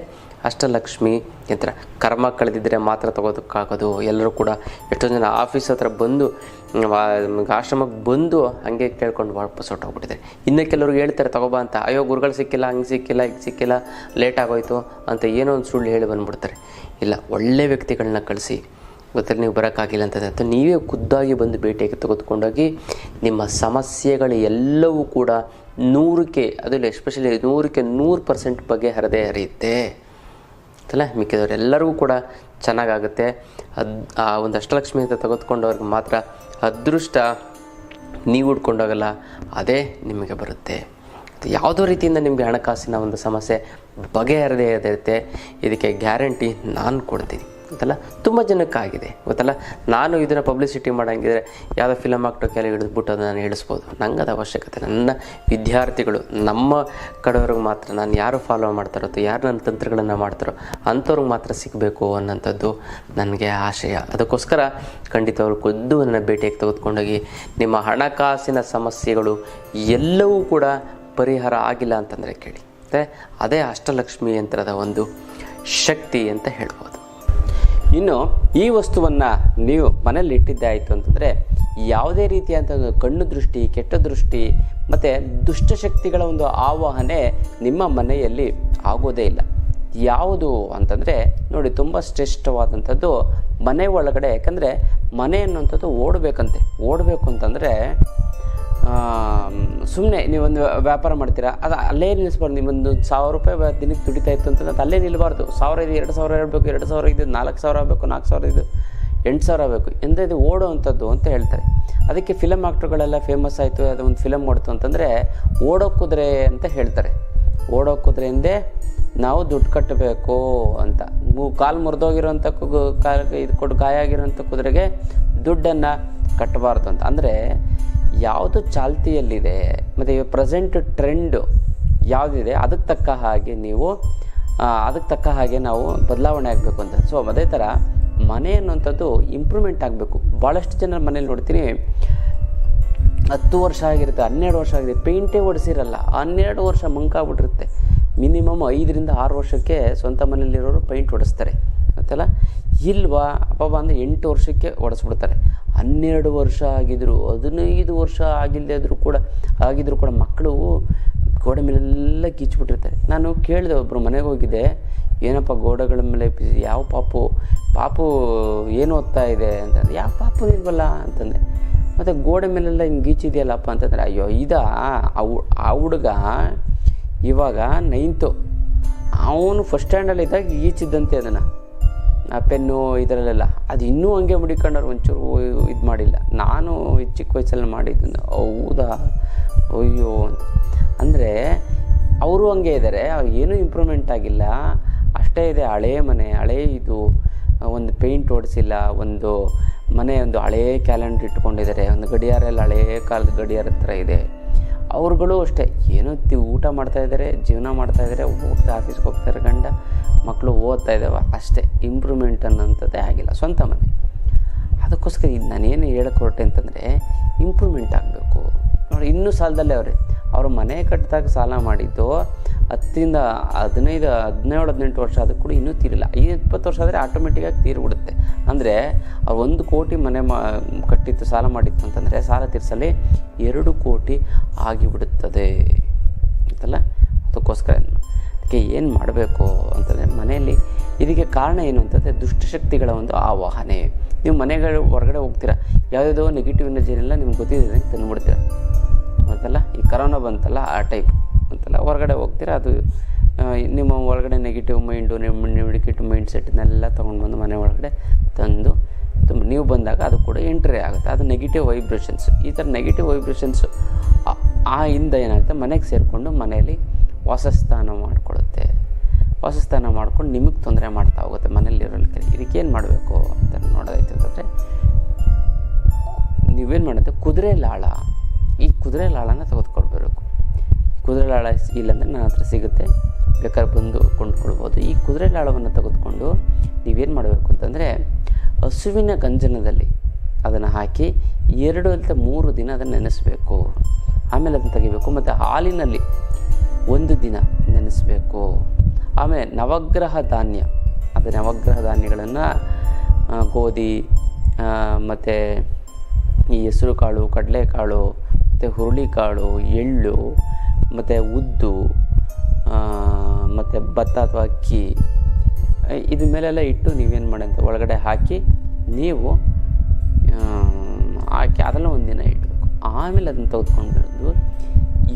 A: ಅಷ್ಟಲಕ್ಷ್ಮಿ ಯಂತ್ರ. ಕರ್ಮ ಕಳೆದಿದ್ದರೆ ಮಾತ್ರ ತೊಗೋದಕ್ಕಾಗೋದು. ಎಲ್ಲರೂ ಕೂಡ ಎಷ್ಟೋ ಜನ ಆಫೀಸ್ ಹತ್ರ ಬಂದು ಆಶ್ರಮಕ್ಕೆ ಬಂದು ಹಾಗೆ ಕೇಳ್ಕೊಂಡು ವಾಪಸ್ ಹೊಟ್ಟೋಗ್ಬಿಟ್ಟಿದ್ದಾರೆ. ಇನ್ನು ಕೆಲವ್ರಿಗೆ ಹೇಳ್ತಾರೆ ತಗೋಬಾ ಅಂತ, ಅಯ್ಯೋ ಗುರುಗಳು ಸಿಕ್ಕಿಲ್ಲ, ಹಂಗೆ ಸಿಕ್ಕಿಲ್ಲ, ಈಗ ಸಿಕ್ಕಿಲ್ಲ, ಲೇಟ್ ಆಗೋಯ್ತು ಅಂತ ಏನೋ ಒಂದು ಸುಳ್ಳು ಹೇಳಿ ಬಂದುಬಿಡ್ತಾರೆ. ಇಲ್ಲ, ಒಳ್ಳೆ ವ್ಯಕ್ತಿಗಳನ್ನ ಕಳಿಸಿ ಗೊತ್ತಿಲ್ಲ ನೀವು ಬರೋಕ್ಕಾಗಿಲ್ಲ ಅಂತಂದರೆ ನೀವೇ ಖುದ್ದಾಗಿ ಬಂದು ಭೇಟಿಯಾಗಿ ತೆಗೆದುಕೊಂಡೋಗಿ ನಿಮ್ಮ ಸಮಸ್ಯೆಗಳು ಎಲ್ಲವೂ ಕೂಡ 100ಕ್ಕೆ, ಅದರಲ್ಲಿ ಎಸ್ಪೆಷಲಿ 100ಕ್ಕೆ 100% ಬಗೆಹರದೇ ಹರಿಯುತ್ತೆ ಅಲ್ಲ. ಮಿಕ್ಕಿದವರೆಲ್ಲರಿಗೂ ಕೂಡ ಚೆನ್ನಾಗಾಗುತ್ತೆ. ಆ ಒಂದು ಅಷ್ಟಲಕ್ಷ್ಮಿ ಅಂತ ತೆಗೆದುಕೊಂಡವ್ರಿಗೆ ಮಾತ್ರ ಅದೃಷ್ಟ ನೀವು ಹುಡ್ಕೊಂಡೋಗಲ್ಲ, ಅದೇ ನಿಮಗೆ ಬರುತ್ತೆ. ಯಾವುದೋ ರೀತಿಯಿಂದ ನಿಮಗೆ ಹಣಕಾಸಿನ ಒಂದು ಸಮಸ್ಯೆ ಬಗೆಹರದೇ ಇರುತ್ತೆ, ಇದಕ್ಕೆ ಗ್ಯಾರಂಟಿ ನಾನು ಕೊಡ್ತೀನಿ. ಗೊತ್ತಲ್ಲ, ತುಂಬ ಜನಕ್ಕಾಗಿದೆ ಗೊತ್ತಲ್ಲ. ನಾನು ಇದನ್ನು ಪಬ್ಲಿಸಿಟಿ ಮಾಡೋಂಗಿದ್ರೆ ಯಾವುದೋ ಫಿಲಮ್ ಆಕ್ಟರ್ ಕೆಲ ಹಿಡಿದ್ಬಿಟ್ಟು ಅದನ್ನು ನಾನು ಹೇಳಿಸ್ಬೋದು. ನಂಗೆ ಅದು ಅವಶ್ಯಕತೆ. ನನ್ನ ವಿದ್ಯಾರ್ಥಿಗಳು ನಮ್ಮ ಕಡೆಯವ್ರಿಗೆ ಮಾತ್ರ, ನಾನು ಯಾರು ಫಾಲೋ ಮಾಡ್ತಾರೋ ಅಥವಾ ಯಾರು ನನ್ನ ತಂತ್ರಗಳನ್ನು ಮಾಡ್ತಾರೋ ಅಂಥವ್ರಿಗೆ ಮಾತ್ರ ಸಿಗಬೇಕು ಅನ್ನೋಂಥದ್ದು ನನಗೆ ಆಶಯ. ಅದಕ್ಕೋಸ್ಕರ ಖಂಡಿತ ಅವರು ಖುದ್ದು ನನ್ನ ಭೇಟಿಯಾಗಿ ತೆಗೆದುಕೊಂಡೋಗಿ ನಿಮ್ಮ ಹಣಕಾಸಿನ ಸಮಸ್ಯೆಗಳು ಎಲ್ಲವೂ ಕೂಡ ಪರಿಹಾರ ಆಗಿಲ್ಲ ಅಂತಂದರೆ ಕೇಳಿ. ಅದೇ ಅಷ್ಟಲಕ್ಷ್ಮಿ ಯಂತ್ರದ ಒಂದು ಶಕ್ತಿ ಅಂತ ಹೇಳ್ಬೋದು. ಇನ್ನು ಈ ವಸ್ತುವನ್ನು ನೀವು ಮನೇಲಿ ಇಟ್ಟಿದ್ದೇ ಆಯಿತು ಅಂತಂದರೆ ಯಾವುದೇ ರೀತಿಯಾದಂಥ ಕಣ್ಣು ದೃಷ್ಟಿ, ಕೆಟ್ಟ ದೃಷ್ಟಿ ಮತ್ತು ದುಷ್ಟಶಕ್ತಿಗಳ ಒಂದು ಆವಾಹನೆ ನಿಮ್ಮ ಮನೆಯಲ್ಲಿ ಆಗೋದೇ ಇಲ್ಲ. ಯಾವುದು ಅಂತಂದರೆ ನೋಡಿ, ತುಂಬ ಶ್ರೇಷ್ಠವಾದಂಥದ್ದು ಮನೆ ಒಳಗಡೆ. ಯಾಕಂದರೆ ಮನೆ ಅನ್ನುವಂಥದ್ದು ಓಡಬೇಕು ಅಂತಂದರೆ ಸುಮ್ಮನೆ ನೀವೊಂದು ವ್ಯಾಪಾರ ಮಾಡ್ತೀರಾ, ಅದು ಅಲ್ಲೇ ನಿಲ್ಲಿಸ್ಬಾರ್ದು. ನಿಮ್ಮೊಂದು 1000 ರೂಪಾಯಿ ದಿನಕ್ಕೆ ದುಡಿತಾ ಇತ್ತು ಅಂತಂದ್ರೆ ಅದು ಅಲ್ಲೇ ನಿಲ್ಲಬಾರ್ದು. 1000 ಇದು 2000 ಇರಬೇಕು, 2000 ಇದು 4000 ಆಗಬೇಕು, 4000 ಇದು 8000 ಆಗಬೇಕು. ಎಂದರೆ ಇದು ಓಡೋವಂಥದ್ದು ಅಂತ ಹೇಳ್ತಾರೆ. ಅದಕ್ಕೆ ಫಿಲಮ್ ಆಕ್ಟರ್ಗಳೆಲ್ಲ ಫೇಮಸ್ ಆಯಿತು. ಅದು ಒಂದು ಫಿಲಮ್ ಓಡ್ತು ಅಂತಂದರೆ ಓಡೋ ಕುದುರೆ ಅಂತ ಹೇಳ್ತಾರೆ. ಓಡೋ ಕುದುರೆಯಿಂದೇ ನಾವು ದುಡ್ಡು ಕಟ್ಟಬೇಕು ಅಂತ. ಕಾಲು ಮುರಿದೋಗಿರೋಂಥ ಇದು ಕೊಟ್ಟು ಗಾಯ ಆಗಿರೋಂಥ ಕುದುರೆಗೆ ದುಡ್ಡನ್ನು ಕಟ್ಟಬಾರ್ದು ಅಂತ. ಅಂದರೆ ಯಾವುದು ಚಾಲ್ತಿಯಲ್ಲಿದೆ ಮತ್ತು ಪ್ರೆಸೆಂಟ್ ಟ್ರೆಂಡು ಯಾವುದಿದೆ ಅದಕ್ಕೆ ತಕ್ಕ ಹಾಗೆ ನಾವು ಬದಲಾವಣೆ ಆಗಬೇಕು ಅಂತ. ಸೊ ಅದೇ ಥರ ಮನೆ ಅನ್ನುವಂಥದ್ದು ಇಂಪ್ರೂವ್ಮೆಂಟ್ ಆಗಬೇಕು. ಭಾಳಷ್ಟು ಜನ ಮನೇಲಿ ನೋಡ್ತೀನಿ 10 ವರ್ಷ ಆಗಿರುತ್ತೆ, 12 ವರ್ಷ ಆಗಿರುತ್ತೆ, ಪೇಂಟೇ ಹೊಡಿಸಿರಲ್ಲ, 12 ವರ್ಷ ಮಂಕಾಗ್ಬಿಟ್ಟಿರುತ್ತೆ. ಮಿನಿಮಮ್ 5 ರಿಂದ 6 ವರ್ಷಕ್ಕೆ ಸ್ವಂತ ಮನೇಲಿರೋರು ಪೇಂಟ್ ಹೊಡಿಸ್ತಾರೆ ಗೊತ್ತಲ್ಲ. ಇಲ್ವಾ ಅಬ್ಬಬ್ಬ ಅಂದರೆ 8 ವರ್ಷಕ್ಕೆ ಹೊಡೆಸ್ಬಿಡ್ತಾರೆ. 12 ವರ್ಷ ಆಗಿದ್ರು, 15 ವರ್ಷ ಆಗಿಲ್ಲದೆ ಆಗಿದ್ರು ಕೂಡ ಮಕ್ಕಳು ಗೋಡೆ ಮೇಲೆಲ್ಲ ಕಿಚ್ಚಿಬಿಟ್ಟಿರ್ತಾರೆ. ನಾನು ಕೇಳಿದೆ, ಒಬ್ಬರು ಮನೆಗೆ ಹೋಗಿದ್ದೆ, ಏನಪ್ಪ ಗೋಡೆಗಳ ಮೇಲೆ ಯಾವ ಪಾಪು ಏನು ಓದ್ತಾ ಇದೆ ಅಂತಂದ್ರೆ, ಯಾವ ಪಾಪು ಇಲ್ವಲ್ಲ ಅಂತಂದೆ. ಮತ್ತು ಗೋಡೆ ಮೇಲೆಲ್ಲ ಹಿಂಗೆ ಗೀಚಿದೆಯಲ್ಲಪ್ಪ ಅಂತಂದರೆ, ಅಯ್ಯೋ ಆ ಹುಡುಗ ಇವಾಗ 9th, ಅವನು ಫಸ್ಟ್ ಸ್ಟ್ಯಾಂಡಲ್ಲಿದ್ದಾಗ ಗೀಚಿದ್ದಂತೆ ಅದನ್ನು, ಆ ಪೆನ್ನು ಇದರಲ್ಲೆಲ್ಲ. ಅದು ಇನ್ನೂ ಹಂಗೆ ಮುಡಿಕೊಂಡವ್ರು, ಒಂಚೂರು ಇದು ಮಾಡಿಲ್ಲ. ನಾನು ಚಿಕ್ಕ ವಯಸ್ಸಲ್ಲಿ ಮಾಡಿದ್ದು. ಹೌದಾ, ಅಯ್ಯೋ ಅಂತ. ಅಂದರೆ ಅವರು ಹಂಗೆ ಇದ್ದಾರೆ, ಏನೂ ಇಂಪ್ರೂವ್ಮೆಂಟ್ ಆಗಿಲ್ಲ, ಅಷ್ಟೇ ಇದೆ. ಹಳೇ ಮನೆ, ಹಳೇ ಇದು, ಒಂದು ಪೇಂಟ್ ಹೊಡಿಸಿಲ್ಲ, ಒಂದು ಹಳೇ ಕ್ಯಾಲೆಂಡ್ರ್ ಇಟ್ಕೊಂಡಿದ್ದಾರೆ, ಒಂದು ಗಡಿಯಾರ ಎಲ್ಲ ಹಳೇ ಕಾಲದ ಗಡಿಯಾರ ಥರ ಇದೆ. ಅವ್ರುಗಳು ಅಷ್ಟೇ, ಏನೋ ಊಟ ಮಾಡ್ತಾಯಿದ್ದಾರೆ, ಜೀವನ ಮಾಡ್ತಾಯಿದ್ದಾರೆ, ಆಫೀಸ್ಗೆ ಹೋಗ್ತಾರೆ, ಗಂಡ ಮಕ್ಕಳು ಓದ್ತಾ ಇದ್ದಾವೆ, ಅಷ್ಟೇ. ಇಂಪ್ರೂವ್ಮೆಂಟ್ ಅನ್ನೋಂಥದ್ದೇ ಆಗಿಲ್ಲ ಸ್ವಂತ ಮನೆ. ಅದಕ್ಕೋಸ್ಕರ ಇದು ನಾನೇನು ಹೇಳಕ್ಕೆ ಹೊರಟೆ ಅಂತಂದರೆ, ಇಂಪ್ರೂವ್ಮೆಂಟ್ ಆಗಬೇಕು ನೋಡಿ. ಇನ್ನೂ ಸಾಲದಲ್ಲೇ ಅವರು ಮನೆ ಕಟ್ಟಿದಾಗ ಸಾಲ ಮಾಡಿದ್ದು 10 15 17 18 ವರ್ಷ ಆದರೂ ಕೂಡ ಇನ್ನೂ ತೀರಿಲ್ಲ. 20 ವರ್ಷ ಆದರೆ ಆಟೋಮೆಟಿಕ್ಕಾಗಿ ತೀರಿಬಿಡುತ್ತೆ. ಅಂದರೆ ಅವ್ರು 1 ಕೋಟಿ ಮನೆ ಕಟ್ಟಿತ್ತು, ಸಾಲ ಮಾಡಿತ್ತು ಅಂತಂದರೆ ಸಾಲ ತೀರಿಸಲಿ 2 ಕೋಟಿ ಆಗಿಬಿಡುತ್ತದೆ ಅಂತಲ್ಲ. ಅದಕ್ಕೋಸ್ಕರ ಅದಕ್ಕೆ ಏನು ಮಾಡಬೇಕು ಅಂತಂದರೆ, ಮನೆಯಲ್ಲಿ ಇದಕ್ಕೆ ಕಾರಣ ಏನು ಅಂತಂದರೆ ದುಷ್ಟಶಕ್ತಿಗಳ ಒಂದು ಆವಾಹನೆ. ನೀವು ಮನೆಗಳ ಹೊರಗಡೆ ಹೋಗ್ತೀರಾ, ಯಾವುದೋ ನೆಗೆಟಿವ್ ಎನರ್ಜಿನೆಲ್ಲ ನಿಮ್ಗೆ ಗೊತ್ತಿದೆ ತಂದುಬಿಡ್ತೀರ ಅಂತಲ್ಲ. ಈ ಕರೋನಾ ಬಂತಲ್ಲ, ಆ ಟೈಪ್ ಅಂತಲ್ಲ. ಹೊರಗಡೆ ಹೋಗ್ತೀರಾ, ಅದು ನಿಮ್ಮ ಒಳಗಡೆ ನೆಗೆಟಿವ್ ಮೈಂಡು, ನೆಗೆಟಿವ್ ಮೈಂಡ್ ಸೆಟ್ನೆಲ್ಲ ತೊಗೊಂಡು ಬಂದು ಮನೆ ಒಳಗಡೆ ತಂದು ನೀವು ಬಂದಾಗ ಅದು ಕೂಡ ಎಂಟ್ರಿ ಆಗುತ್ತೆ. ಅದು ನೆಗೆಟಿವ್ ವೈಬ್ರೇಷನ್ಸ್. ಈ ಥರ ನೆಗೆಟಿವ್ ವೈಬ್ರೇಷನ್ಸ್ ಆ ಹಿಂದೆ ಏನಾಗುತ್ತೆ, ಮನೆಗೆ ಸೇರಿಕೊಂಡು ಮನೆಯಲ್ಲಿ ವಾಸಸ್ಥಾನ ಮಾಡಿಕೊಳ್ಳುತ್ತೆ. ವಾಸಸ್ಥಾನ ಮಾಡ್ಕೊಂಡು ನಿಮಗೆ ತೊಂದರೆ ಮಾಡ್ತಾ ಹೋಗುತ್ತೆ ಮನೇಲಿರೋಕ್ಕೆ. ಇದಕ್ಕೇನು ಮಾಡಬೇಕು ಅಂತ ನೋಡೋದೈತೆ ಅಂತಂದರೆ, ನೀವೇನು ಮಾಡೋದು, ಕುದುರೆ ಲಾಳ. ಈ ಕುದುರೆ ಲಾಳನ ತೆಗೆದುಕೊಳ್ಬೇಕು. ಕುದುರೆ ಲಾಳ ಇಲ್ಲಾಂದರೆ ನನ್ನ ಹತ್ರ ಸಿಗುತ್ತೆ, ಬೇಕಾದ್ರೆ ಬಂದು ಕೊಂಡ್ಕೊಳ್ಬೋದು. ಈ ಕುದುರೆ ಲಾಳವನ್ನು ತೆಗೆದುಕೊಂಡು ನೀವೇನು ಮಾಡಬೇಕು ಅಂತಂದರೆ, ಹಸುವಿನ ಗಂಜನದಲ್ಲಿ ಅದನ್ನು ಹಾಕಿ 2 ಅಥವಾ 3 ದಿನ ಅದನ್ನು ನೆನೆಸಬೇಕು. ಆಮೇಲೆ ಅದನ್ನು ತೆಗಿಬೇಕು. ಮತ್ತು ಹಾಲಿನಲ್ಲಿ 1 ದಿನ ನೆನೆಸಬೇಕು. ಆಮೇಲೆ ನವಗ್ರಹ ಧಾನ್ಯ, ಅದು ನವಗ್ರಹ ಧಾನ್ಯಗಳನ್ನು ಗೋಧಿ ಮತ್ತು ಈ ಹೆಸರು ಕಾಳು, ಕಡಲೆಕಾಳು, ಮತ್ತು ಹುರುಳಿಕಾಳು, ಎಳ್ಳು, ಮತ್ತು ಉದ್ದು, ಮತ್ತು ಭತ್ತ ಅಥವಾ ಅಕ್ಕಿ, ಇದ್ರ ಮೇಲೆಲ್ಲ ಇಟ್ಟು ನೀವೇನು ಮಾಡಿ ಅಂತ ಒಳಗಡೆ ಹಾಕಿ ನೀವು ಅದೆಲ್ಲ 1 ದಿನ ಇಡಬೇಕು. ಆಮೇಲೆ ಅದನ್ನು ತೆಗೆದುಕೊಂಡು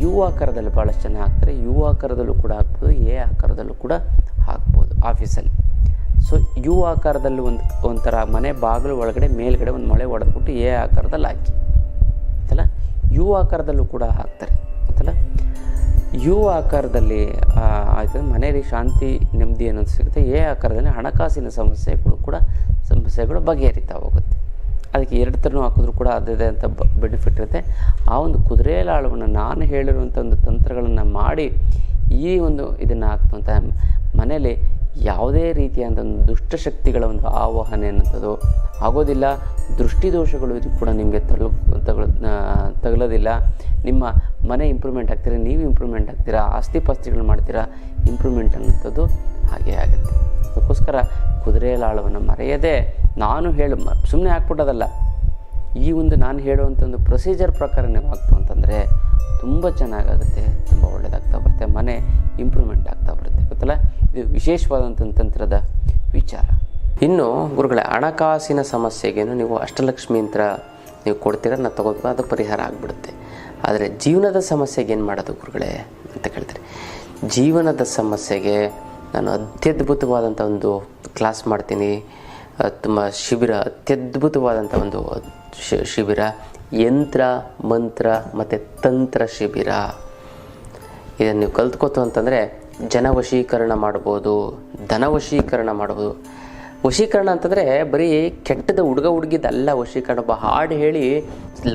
A: ಯು ಆಕಾರದಲ್ಲಿ ಭಾಳಷ್ಟು ಜನ ಹಾಕ್ತಾರೆ. ಯು ಆಕಾರದಲ್ಲೂ ಕೂಡ ಹಾಕ್ಬೋದು, ಎ ಆಕಾರದಲ್ಲೂ ಕೂಡ ಹಾಕ್ಬೋದು ಆಫೀಸಲ್ಲಿ. ಸೊ ಯು ಆಕಾರದಲ್ಲಿ ಒಂಥರ ಮನೆ ಬಾಗಿಲು ಒಳಗಡೆ ಮೇಲ್ಗಡೆ ಒಂದು ಮೊಳೆ ಹೊಡೆದ್ಬಿಟ್ಟು ಎ ಆಕಾರದಲ್ಲಿ ಹಾಕಿ ಅಂತಲ್ಲ. ಯು ಆಕಾರದಲ್ಲೂ ಕೂಡ ಹಾಕ್ತಾರೆ ಅಂತಲ್ಲ.
B: ಯು ಆಕಾರದಲ್ಲಿ ಆಯಿತು ಮನೆಯಲ್ಲಿ ಶಾಂತಿ ನೆಮ್ಮದಿ ಅನ್ನೋದು ಸಿಗುತ್ತೆ. ಎ ಆಕಾರದಲ್ಲಿ ಹಣಕಾಸಿನ ಸಮಸ್ಯೆಗಳು ಬಗೆಹರಿತಾ ಹೋಗುತ್ತೆ. ಅದಕ್ಕೆ 2 ಥರನೂ ಹಾಕಿದ್ರೂ ಕೂಡ ಅದೇ ಅಂತ ಬೆನಿಫಿಟ್ ಇರುತ್ತೆ. ಆ ಒಂದು ಕುದುರೆ ಲಾಳವನ್ನು ನಾನು ಹೇಳಿರುವಂಥ ಒಂದು ತಂತ್ರಗಳನ್ನು ಮಾಡಿ ಈ ಒಂದು ಇದನ್ನು ಹಾಕ್ತಂಥ ಮನೇಲಿ ಯಾವುದೇ ರೀತಿಯಾದ ಒಂದು ದುಷ್ಟಶಕ್ತಿಗಳ ಒಂದು ಆವಾಹನೆ ಅನ್ನೋಂಥದ್ದು ಆಗೋದಿಲ್ಲ. ದೃಷ್ಟಿದೋಷಗಳು ಇದು ಕೂಡ ನಿಮಗೆ ತಗಲೋದಿಲ್ಲ. ನಿಮ್ಮ ಮನೆ ಇಂಪ್ರೂವ್ಮೆಂಟ್ ಆಗ್ತೀರಾ, ನೀವು ಇಂಪ್ರೂವ್ಮೆಂಟ್ ಆಗ್ತೀರಾ, ಆಸ್ತಿ ಪಾಸ್ತಿಗಳು ಮಾಡ್ತೀರಾ, ಇಂಪ್ರೂವ್ಮೆಂಟ್ ಅನ್ನೋಂಥದ್ದು ಹಾಗೇ ಆಗುತ್ತೆ. ಅದಕ್ಕೋಸ್ಕರ ಕುದುರೆ ಲಾಳವನ್ನು ಮರೆಯದೆ ನಾನು ಸುಮ್ಮನೆ ಹಾಕ್ಬಿಟ್ಟೋದಲ್ಲ, ಈ ಒಂದು ನಾನು ಹೇಳುವಂಥ ಒಂದು ಪ್ರೊಸೀಜರ್ ಪ್ರಕಾರ ನೀವು ಹಾಕ್ತು ಅಂತಂದರೆ ತುಂಬ ಚೆನ್ನಾಗಾಗುತ್ತೆ, ತುಂಬ ಒಳ್ಳೆಯದಾಗ್ತಾ ಬರುತ್ತೆ, ಮನೆ ಇಂಪ್ರೂವ್ಮೆಂಟ್ ಆಗ್ತಾ ಬರುತ್ತೆ. ಗೊತ್ತಲ್ಲ, ಇದು ವಿಶೇಷವಾದಂಥ ತಂತ್ರದ ವಿಚಾರ. ಇನ್ನು ಗುರುಗಳೇ, ಹಣಕಾಸಿನ ಸಮಸ್ಯೆಗೇನು ನೀವು ಅಷ್ಟಲಕ್ಷ್ಮಿ ಯಂತ್ರ ನೀವು ಕೊಡ್ತೀರ, ನಾನು ತಗೋಬೇಕು, ಅದು ಪರಿಹಾರ ಆಗಿಬಿಡುತ್ತೆ. ಆದರೆ ಜೀವನದ ಸಮಸ್ಯೆಗೆ ಏನು ಮಾಡೋದು ಗುರುಗಳೇ ಅಂತ ಕೇಳ್ತಾರೆ. ಜೀವನದ ಸಮಸ್ಯೆಗೆ ನಾನು ಅತ್ಯದ್ಭುತವಾದಂಥ ಒಂದು ಕ್ಲಾಸ್ ಮಾಡ್ತೀನಿ, ತುಂಬ ಶಿಬಿರ, ಅತ್ಯದ್ಭುತವಾದಂಥ ಒಂದು ಶಿಬಿರ, ಯಂತ್ರ ಮಂತ್ರ ಮತ್ತು ತಂತ್ರ ಶಿಬಿರ. ಇದನ್ನು ನೀವು ಕಲ್ತ್ಕೋತು ಅಂತಂದರೆ ಜನವಶೀಕರಣ ಮಾಡ್ಬೋದು, ಧನವಶೀಕರಣ ಮಾಡ್ಬೋದು. ವಶೀಕರಣ ಅಂತಂದರೆ ಬರೀ ಕೆಟ್ಟದ ಹುಡುಗಿದಲ್ಲ ವಶೀಕರಣ. ಒಬ್ಬ ಹಾಡು ಹೇಳಿ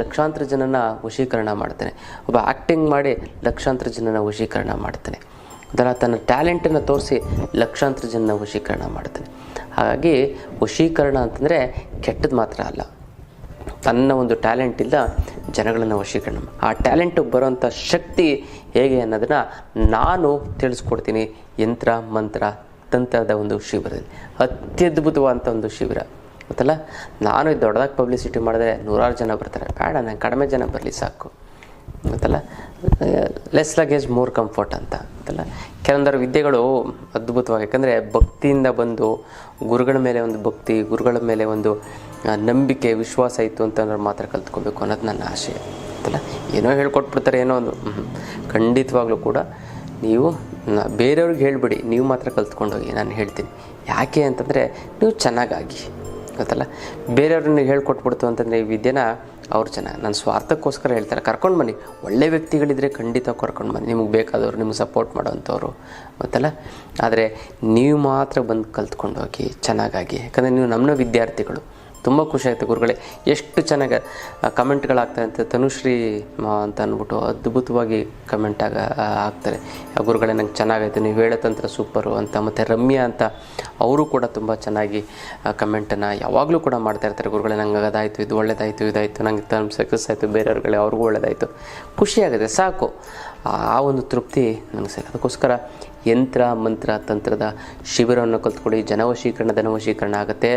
B: ಲಕ್ಷಾಂತರ ಜನನ ವಶೀಕರಣ ಮಾಡ್ತಾನೆ, ಒಬ್ಬ ಆ್ಯಕ್ಟಿಂಗ್ ಮಾಡಿ ಲಕ್ಷಾಂತರ ಜನನ ವಶೀಕರಣ ಮಾಡ್ತಾನೆ, ಅದರ ತನ್ನ ಟ್ಯಾಲೆಂಟನ್ನು ತೋರಿಸಿ ಲಕ್ಷಾಂತರ ಜನನ ವಶೀಕರಣ ಮಾಡ್ತಾನೆ. ಹಾಗಾಗಿ ವಶೀಕರಣ ಅಂತಂದರೆ ಕೆಟ್ಟದ್ದು ಮಾತ್ರ ಅಲ್ಲ, ತನ್ನ ಒಂದು ಟ್ಯಾಲೆಂಟಿಂದ ಜನಗಳನ್ನು ವಶೀಕರಣ, ಆ ಟ್ಯಾಲೆಂಟಿಗೆ ಬರೋವಂಥ ಶಕ್ತಿ ಹೇಗೆ ಅನ್ನೋದನ್ನು ನಾನು ತಿಳಿಸ್ಕೊಡ್ತೀನಿ ಯಂತ್ರ ಮಂತ್ರ ತಂತ್ರದ ಒಂದು ಶಿಬಿರದಲ್ಲಿ. ಅತ್ಯದ್ಭುತವಾದಂಥ ಒಂದು ಶಿಬಿರ ಗೊತ್ತಲ್ಲ. ನಾನು ದೊಡ್ಡದಾಗಿ ಪಬ್ಲಿಸಿಟಿ ಮಾಡಿದ್ರೆ 100 ಜನ ಬರ್ತಾರೆ, ಬೇಡ, ನಾನು ಕಡಿಮೆ ಜನ ಬರಲಿ ಸಾಕು ಗೊತ್ತಲ್ಲ. ಲೆಸ್ ಲಗೇಜ್ ಮೋರ್ ಕಂಫರ್ಟ್ ಅಂತ ಗೊತ್ತಲ್ಲ. ಕೆಲವೊಂದರ ವಿದ್ಯೆಗಳು ಅದ್ಭುತವಾಗಿ, ಯಾಕಂದರೆ ಭಕ್ತಿಯಿಂದ ಬಂದು ಗುರುಗಳ ಮೇಲೆ ಒಂದು ಭಕ್ತಿ, ಗುರುಗಳ ಮೇಲೆ ಒಂದು ನಂಬಿಕೆ ವಿಶ್ವಾಸ ಇತ್ತು ಅಂತಂದ್ರೆ ಮಾತ್ರ ಕಲ್ತ್ಕೋಬೇಕು ಅನ್ನೋದು ನನ್ನ ಆಶಯ ಗೊತ್ತಲ್ಲ. ಏನೋ ಹೇಳ್ಕೊಟ್ಬಿಡ್ತಾರೆ ಏನೋ ಒಂದು, ಖಂಡಿತವಾಗ್ಲೂ ಕೂಡ ನೀವು ಬೇರೆಯವ್ರಿಗೆ ಹೇಳಿಬಿಡಿ, ನೀವು ಮಾತ್ರ ಕಲ್ತ್ಕೊಂಡೋಗಿ. ನಾನು ಹೇಳ್ತೀನಿ ಯಾಕೆ ಅಂತಂದರೆ ನೀವು ಚೆನ್ನಾಗಾಗಿ ಗೊತ್ತಲ್ಲ. ಬೇರೆಯವ್ರನ್ನ ಹೇಳ್ಕೊಟ್ಬಿಡ್ತು ಅಂತಂದರೆ ಈ ವಿದ್ಯೆನ ಅವ್ರು ಚೆನ್ನಾಗಿ, ನನ್ನ ಸ್ವಾರ್ಥಕ್ಕೋಸ್ಕರ ಹೇಳ್ತಾರೆ, ಕರ್ಕೊಂಡು ಬನ್ನಿ, ಒಳ್ಳೆ ವ್ಯಕ್ತಿಗಳಿದ್ದರೆ ಖಂಡಿತ ಕರ್ಕೊಂಡು ಬನ್ನಿ, ನಿಮಗೆ ಬೇಕಾದವರು, ನಿಮಗೆ ಸಪೋರ್ಟ್ ಮಾಡೋವಂಥವ್ರು ಗೊತ್ತಲ್ಲ. ಆದರೆ ನೀವು ಮಾತ್ರ ಬಂದು ಕಲ್ತ್ಕೊಂಡೋಗಿ ಚೆನ್ನಾಗಾಗಿ, ಯಾಕಂದರೆ ನೀವು ನಮ್ಮ ವಿದ್ಯಾರ್ಥಿಗಳು. ತುಂಬ ಖುಷಿ ಆಯಿತು ಗುರುಗಳೇ, ಎಷ್ಟು ಚೆನ್ನಾಗಿ ಕಮೆಂಟ್ಗಳಾಗ್ತಾರೆ ಅಂತ. ತನುಶ್ರೀ ಅಂತ ಅಂದ್ಬಿಟ್ಟು ಅದ್ಭುತವಾಗಿ ಕಮೆಂಟ್ ಆಗ್ತಾರೆ, ಗುರುಗಳೇ ನಂಗೆ ಚೆನ್ನಾಗಾಯಿತು, ನೀವು ಹೇಳೋ ತಂತ್ರ ಸೂಪರು ಅಂತ. ಮತ್ತು ರಮ್ಯಾ ಅಂತ ಅವರು ಕೂಡ ತುಂಬ ಚೆನ್ನಾಗಿ ಕಮೆಂಟನ್ನು ಯಾವಾಗಲೂ ಕೂಡ ಮಾಡ್ತಾಯಿರ್ತಾರೆ, ಗುರುಗಳೇ ನಂಗೆ ಅದಾಯಿತು, ಇದು ಒಳ್ಳೇದಾಯಿತು, ಇದಾಯಿತು, ನಂಗೆ ತಮ್ಮ ಸಕ್ಸಸ್ ಆಯಿತು, ಬೇರೆಯವ್ರುಗಳೇ ಅವ್ರಿಗೂ ಒಳ್ಳೇದಾಯಿತು, ಖುಷಿಯಾಗಿದೆ, ಸಾಕು. ಆ ಒಂದು ತೃಪ್ತಿ ನನಗೆ ಸಾಕು. ಅದಕ್ಕೋಸ್ಕರ ಯಂತ್ರ ಮಂತ್ರ ತಂತ್ರದ ಶಿಬಿರವನ್ನು ಕಲ್ತ್ಕೊಳ್ಳಿ. ಜನವಶೀಕರಣ ಧನವಶೀಕರಣ ಆಗುತ್ತೆ.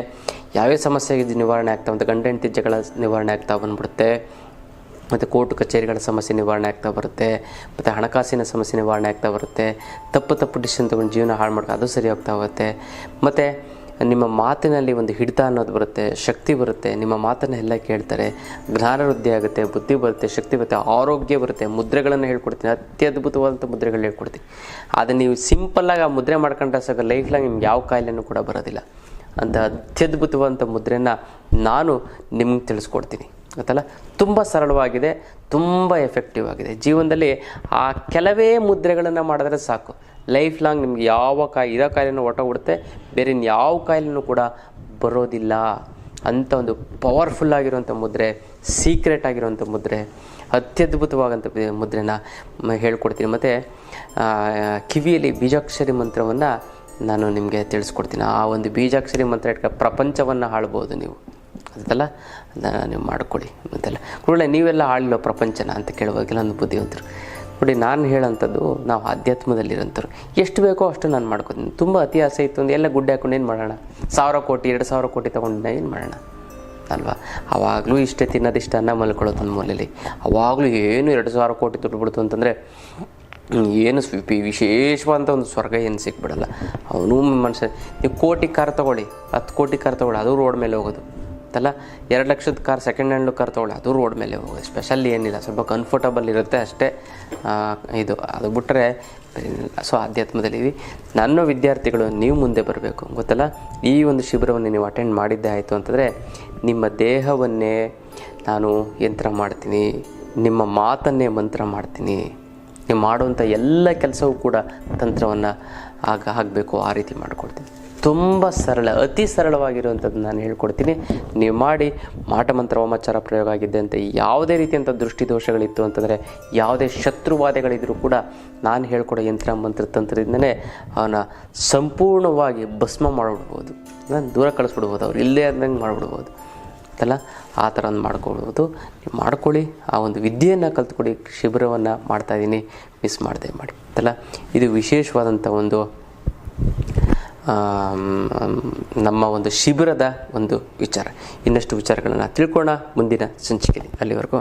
B: ಯಾವ್ಯಾವ ಸಮಸ್ಯೆಗೆ ನಿವಾರಣೆ ಆಗ್ತಾ ಬಂತು, ಗಂಡ ಹೆಂಡತಿ ಜಗಳ ನಿವಾರಣೆ ಆಗ್ತಾ ಬಂದ್ಬಿಡುತ್ತೆ, ಮತ್ತು ಕೋರ್ಟ್ ಕಚೇರಿಗಳ ಸಮಸ್ಯೆ ನಿವಾರಣೆ ಆಗ್ತಾ ಬರುತ್ತೆ, ಮತ್ತು ಹಣಕಾಸಿನ ಸಮಸ್ಯೆ ನಿವಾರಣೆ ಆಗ್ತಾ ಬರುತ್ತೆ, ತಪ್ಪು ಡಿಸಿಷನ್ ತೊಗೊಂಡು ಜೀವನ ಹಾಳು ಮಾಡ್ಕೊ ಅದು ಸರಿ ಹೋಗ್ತಾ ಹೋಗುತ್ತೆ. ಮತ್ತು ನಿಮ್ಮ ಮಾತಿನಲ್ಲಿ ಒಂದು ಹಿಡಿತ ಅನ್ನೋದು ಬರುತ್ತೆ, ಶಕ್ತಿ ಬರುತ್ತೆ, ನಿಮ್ಮ ಮಾತನ್ನು ಎಲ್ಲ ಕೇಳ್ತಾರೆ, ಜ್ಞಾನ ವೃದ್ಧಿ ಆಗುತ್ತೆ, ಬುದ್ಧಿ ಬರುತ್ತೆ, ಶಕ್ತಿ ಬರುತ್ತೆ, ಆರೋಗ್ಯ ಬರುತ್ತೆ. ಮುದ್ರೆಗಳನ್ನು ಹೇಳ್ಕೊಡ್ತೀನಿ, ಅತ್ಯದ್ಭುತವಾದಂಥ ಮುದ್ರೆಗಳನ್ನ ಹೇಳ್ಕೊಡ್ತೀನಿ. ಆದರೆ ನೀವು ಸಿಂಪಲ್ಲಾಗಿ ಆ ಮುದ್ರೆ ಮಾಡ್ಕೊಂಡ್ರೆ ಸಾಕು, ಲೈಫ್ ಲಾಂಗ್ ನಿಮ್ಗೆ ಯಾವ ಕಾಯಿಲೆನೂ ಕೂಡ ಬರೋದಿಲ್ಲ. ಅಂತ ಅತ್ಯದ್ಭುತವಾದಂಥ ಮುದ್ರೆಯನ್ನು ನಾನು ನಿಮ್ಗೆ ತಿಳಿಸ್ಕೊಡ್ತೀನಿ ಗೊತ್ತಲ್ಲ. ತುಂಬ ಸರಳವಾಗಿದೆ, ತುಂಬ ಎಫೆಕ್ಟಿವ್ ಆಗಿದೆ. ಜೀವನದಲ್ಲಿ ಆ ಕೆಲವೇ ಮುದ್ರೆಗಳನ್ನು ಮಾಡಿದ್ರೆ ಸಾಕು, ಲೈಫ್ ಲಾಂಗ್ ನಿಮ್ಗೆ ಯಾವ ಇರೋ ಕಾಯಿಲೆನೂ ಹೊರಟೋಗ್ಬಿಡುತ್ತೆ, ಬೇರೆ ಯಾವ ಕಾಯಿಲೆನೂ ಕೂಡ ಬರೋದಿಲ್ಲ. ಅಂಥ ಒಂದು ಪವರ್ಫುಲ್ ಆಗಿರುವಂಥ ಮುದ್ರೆ, ಸೀಕ್ರೆಟ್ ಆಗಿರುವಂಥ ಮುದ್ರೆ, ಅತ್ಯದ್ಭುತವಾದಂಥ ಮುದ್ರೆನ ಹೇಳ್ಕೊಡ್ತೀನಿ. ಮತ್ತು ಕಿವಿಯಲ್ಲಿ ಬೀಜಾಕ್ಷರಿ ಮಂತ್ರವನ್ನು ನಾನು ನಿಮಗೆ ತಿಳಿಸ್ಕೊಡ್ತೀನಿ. ಆ ಒಂದು ಬೀಜಾಕ್ಷರಿ ಮಂತ್ರ ಇಟ್ಕೊಂಡು ಪ್ರಪಂಚವನ್ನು ಆಳ್ಬೋದು ನೀವು ಅದಲ್ಲ, ಅದನ್ನು ನೀವು ಮಾಡಿಕೊಡಿ ಅಂತೆಲ್ಲ. ಒಳ್ಳೆ ನೀವೆಲ್ಲ ಆಳಿಲ್ಲ ಪ್ರಪಂಚನ ಅಂತ ಕೇಳುವಾಗಿಲ್ಲ ಒಂದು ಬುದ್ಧಿವಂತರು. ನೋಡಿ, ನಾನು ಹೇಳೋಂಥದ್ದು ನಾವು ಅಧ್ಯಾತ್ಮದಲ್ಲಿರೋಂಥವ್ರು, ಎಷ್ಟು ಬೇಕೋ ಅಷ್ಟು ನಾನು ಮಾಡ್ಕೊತೀನಿ. ತುಂಬ ಅತಿ ಆಸೆ ಇತ್ತು ಒಂದು ಎಲ್ಲ ಗುಡ್ಡೆ ಹಾಕೊಂಡು ಏನು ಮಾಡೋಣ, 1000 ಕೋಟಿ 2000 ಕೋಟಿ ತೊಗೊಂಡು ಏನು ಮಾಡೋಣ ಅಲ್ವಾ. ಆವಾಗಲೂ ಇಷ್ಟೇ ತಿನ್ನೋದಿಷ್ಟ ಅನ್ನ ಮಲ್ಕೊಳ್ಳೋದು ಒಂದು ಮೂಲೆಯಲ್ಲಿ. ಆವಾಗಲೂ ಏನು 2000 ಕೋಟಿ ದುಡ್ಡು ಬಿಡ್ತು ಅಂತಂದರೆ ಏನು ವಿಶೇಷವಾದಂಥ ಒಂದು ಸ್ವರ್ಗ ಏನು ಸಿಕ್ಬಿಡಲ್ಲ. ಅವನು ಮನುಷ್ಯ, ನೀವು ಕೋಟಿ ಕಾರ್ ತೊಗೊಳ್ಳಿ, 10 ಕೋಟಿ ಕಾರ್ ತೊಗೊಳ್ಳಿ, ಅದು ರೋಡ್ ಮೇಲೆ ಹೋಗೋದು ಅಲ್ಲ. 2 ಲಕ್ಷದ ಕಾರ್ ಸೆಕೆಂಡ್ ಹ್ಯಾಂಡ್ ಕಾರ್ ತೊಗೊಳ್ಳಿ, ಅದು ರೋಡ್ ಮೇಲೆ ಹೋಗೋದು. ಸ್ಪೆಷಲ್ ಏನಿಲ್ಲ, ಸ್ವಲ್ಪ ಕಂಫರ್ಟಬಲ್ ಇರುತ್ತೆ ಅಷ್ಟೇ. ಅದು ಬಿಟ್ಟರೆ ಸೊ ಆಧ್ಯಾತ್ಮದಲ್ಲಿ ನನ್ನ ವಿದ್ಯಾರ್ಥಿಗಳು ನೀವು ಮುಂದೆ ಬರಬೇಕು ಗೊತ್ತಲ್ಲ. ಈ ಒಂದು ಶಿಬಿರವನ್ನು ನೀವು ಅಟೆಂಡ್ ಮಾಡಿದ್ದೇ ಆಯಿತು ಅಂತಂದರೆ ನಿಮ್ಮ ದೇಹವನ್ನೇ ನಾನು ಯಂತ್ರ ಮಾಡ್ತೀನಿ, ನಿಮ್ಮ ಮಾತನ್ನೇ ಮಂತ್ರ ಮಾಡ್ತೀನಿ,
A: ನೀವು ಮಾಡುವಂಥ ಎಲ್ಲ ಕೆಲಸವೂ ಕೂಡ ತಂತ್ರವನ್ನು ಆಗಬೇಕು, ಆ ರೀತಿ ಮಾಡಿಕೊಡ್ತೀನಿ. ತುಂಬ ಸರಳ, ಅತಿ ಸರಳವಾಗಿರುವಂಥದ್ದು ನಾನು ಹೇಳ್ಕೊಡ್ತೀನಿ. ನೀವು ಮಾಡಿ. ಮಾಟಮಂತ್ರ ವಾಮಾಚಾರ ಪ್ರಯೋಗ ಆಗಿದ್ದೆ ಅಂತ ಯಾವುದೇ ರೀತಿಯಂಥ ದೃಷ್ಟಿದೋಷಗಳಿತ್ತು ಅಂತಂದರೆ, ಯಾವುದೇ ಶತ್ರುವಾದಗಳಿದ್ರೂ ಕೂಡ ನಾನು ಹೇಳ್ಕೊಡೋ ಯಂತ್ರ ಮಂತ್ರ ತಂತ್ರದಿಂದನೇ ಅವನ ಸಂಪೂರ್ಣವಾಗಿ ಭಸ್ಮ ಮಾಡಿಬಿಡ್ಬೋದು, ದೂರ ಕಳಿಸ್ಬಿಡ್ಬೋದು, ಅವ್ರು ಇಲ್ಲೇ ಆದಂಗೆ ಮಾಡಿಬಿಡ್ಬೋದು ಅಂತಲ್ಲ. ಆ ಥರ ಒಂದು ಮಾಡ್ಕೊಳ್ಬೋದು. ನೀವು ಮಾಡ್ಕೊಳ್ಳಿ, ಆ ಒಂದು ವಿದ್ಯೆಯನ್ನು ಕಲ್ತ್ಕೊಳ್ಳಿ. ಶಿಬಿರವನ್ನು ಮಾಡ್ತಾಯಿದ್ದೀನಿ, ಮಿಸ್ ಮಾಡದೆ ಮಾಡಿ ಅಂತಲ್ಲ. ಇದು ವಿಶೇಷವಾದಂಥ ಒಂದು ನಮ್ಮ ಒಂದು ಶಿಬಿರದ ಒಂದು ವಿಚಾರ. ಇನ್ನಷ್ಟು ವಿಚಾರಗಳನ್ನು ತಿಳ್ಕೊಳ್ಳೋಣ ಮುಂದಿನ ಸಂಚಿಕೆಯಲ್ಲಿ. ಅಲ್ಲಿವರೆಗೂ